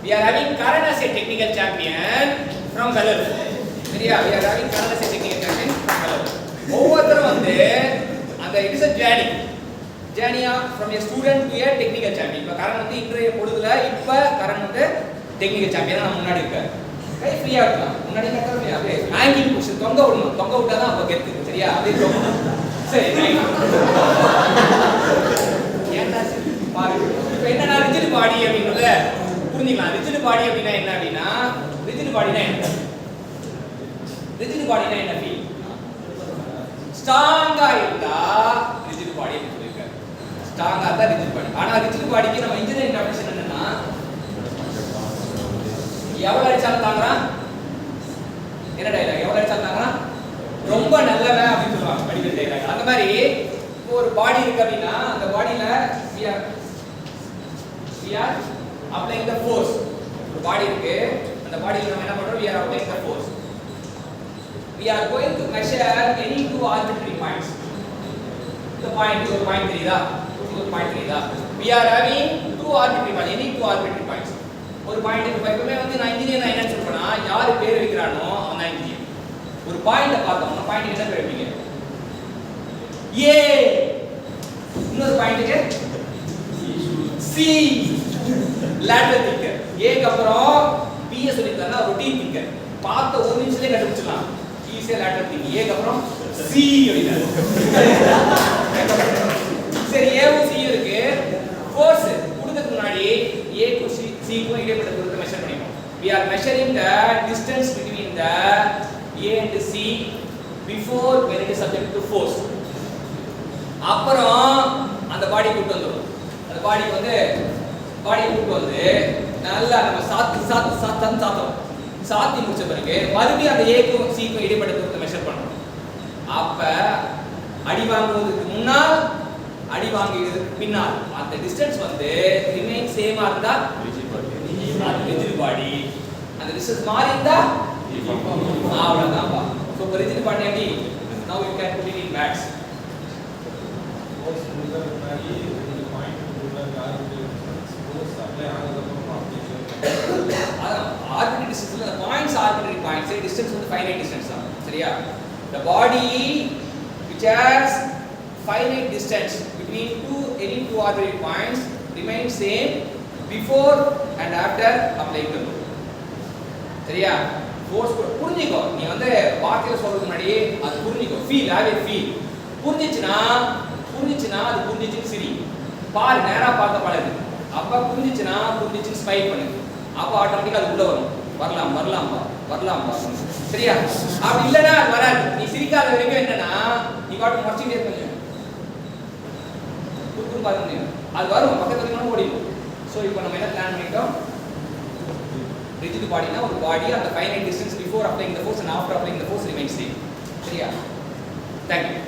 we are having Karan as a technical champion from Belarus. சரியா? we are having Karan as a technical champion from Belarus. ஒவ்வொருத்தரும் வந்து அந்த it is a journey from a student to a technical champion. இப்ப கரண் வந்து இன்றைய பொழுதுல இப்ப கரண் வந்து டெக்னிக்கல் சாம்பியனா நம்ம முன்னாடி இருக்காரு. கை ஃப்ரீயா இருக்கலாம். முன்னாடி கரெக்ட்டா அப்படியே ஹேங்கிங் பொசிஷன் தொங்க விடணும். தொங்க விட்டா தான் அப்ப கெத்து. சரியா? அப்படியே தொங்க. சரி ரைட். ஏன்னா பாரு. இப்போ என்னன்னா ரிஜிட் பாடி அப்படிங்கறத புரிஞ்சுக்கலாம். ரிஜிட் பாடி அப்படினா என்ன அப்படினா ரிஜிட் பாடினா என்ன? ரிஜிட் பாடினா என்ன ஃபீல்? ஸ்ட்ராங்கா இருந்தா ரிஜிட் பாடி அப்படின்னு சொல்லிருக்காரு. ஸ்ட்ராங்கா இருந்தா ரிஜிட் பாடி. ஆனா ரிஜிட் பாடிக்கு நம்ம இன்ஜினியரிங் டெஃபினிஷன் என்னன்னா எவ்வளவு அடிச்சாலும் தாங்கறான். என்ன டயலாக்? எவ்வளவு அடிச்சாலும் தாங்கறான். ரொம்ப நல்லவன் அப்படின்னு சொல்லுவாங்க படிக்கிற டயலாக். அந்த மாதிரி ஒரு பாடி இருக்கு அப்படின்னா அந்த பாடியில we are applying the force. ஒரு பாடி இருக்கு. அந்த பாடியில நம்ம என்ன பண்றோம்? we are applying the force. We are going to measure any two arbitrary points. The point ஒரு பாயிண்ட் தெரியுதா? ஒரு பாயிண்ட் தெரியுதா? We are having two arbitrary points. Any two arbitrary points. ஒரு பாயிண்ட் இப்ப எப்பவுமே வந்து நான் இன்ஜினியர் நான் என்ன சொல்றேன்னா யார் பேர் வைக்கறானோ அவன் தான் இன்ஜினியர். ஒரு பாயிண்ட பார்த்தோம்னா பாயிண்ட் என்ன பேர் வைப்பீங்க? ஏ. இன்னொரு பாயிண்ட்க்கு சி. Lateral thinker. ஏக்கு அப்புறம் பி ய சொல்லிட்டானா ரொட்டீன் திங்கர். பார்த்த ஒரு நிமிஷத்துல கண்டுபிடிச்சலாம். ஈஸியா லேட்டரல் திங்கர். ஏக்கு அப்புறம் சி அப்படினா. சரி ஏவும் சி இருக்கு. ஃபோர்ஸ் கொடுக்கிறதுக்கு முன்னாடி ஏ க்கு சி க்கு இடைப்பட்ட தூரத்தை மெஷர் பண்ணிப்போம். We are measuring the distance between the A and C before when it is subject to force. அப்புறம் அந்த பாடி கூட்டி வந்துரும். அந்த பாடிக்கு வந்து பாடி கூட்டி வந்து நல்லா நம்ம சாத்தோம். சாத்தி முடிச்ச பிறகு மறுபடியும் அந்த A க்கும் C க்கும் இடைப்பட்ட தூரத்தை மெஷர் பண்றோம். அப்ப அடி வாங்குவதற்கு முன்னால் அடி வாங்குவதற்கு பின்னால் அந்த டிஸ்டன்ஸ் வந்து ரிமைன் சேமா இருந்தா ரிஜிட் பாடி. அந்த டிஸ்டன்ஸ் மாறி இருந்தா அவ்வளவுதான் பா. சோ ரிஜிட் பாடி எப்படி? now you can put it in maths. arbitrary distance the points arbitrary points say distance வந்து finite distance தான். சரியா? the body which has finite distance between any two arbitrary points remains same before and after applying the load. சரியா? Force புரிஞ்சிக்கோ. நீ வந்து வார்த்தையில சொல்றதுக்கு முன்னாடி அது புரிஞ்சிக்கோ. Feel have a feel. புரிஞ்சிச்சுனா அது புரிஞ்சிச்சுன்னு சரி. பாரு நேரா பார்க்க பழகு. அப்ப புரிஞ்சிச்சுன்னு ஸ்பைக் பண்ணு. அப்ப ஆட்டோமேட்டிக்கா அது உள்ள வரும். வரலாம்பா. சரியா? அப்படி இல்லனா அது வராது. நீ சிரிக்காத வரைக்கும் என்னன்னா நீ பாட்டு மொச்சிட்டே இருப்பீங்க. குறுக்கு பாருங்க. அது வரும் பக்கத்துல வந்து ஓடிடும். சோ இப்போ நம்ம என்ன பிளான் பண்ணிட்டோம்? ரிஜிட் பாடினா ஒரு பாடி அந்த finite distance before applying the force and after applying the force remains same. சரியா? Thank you.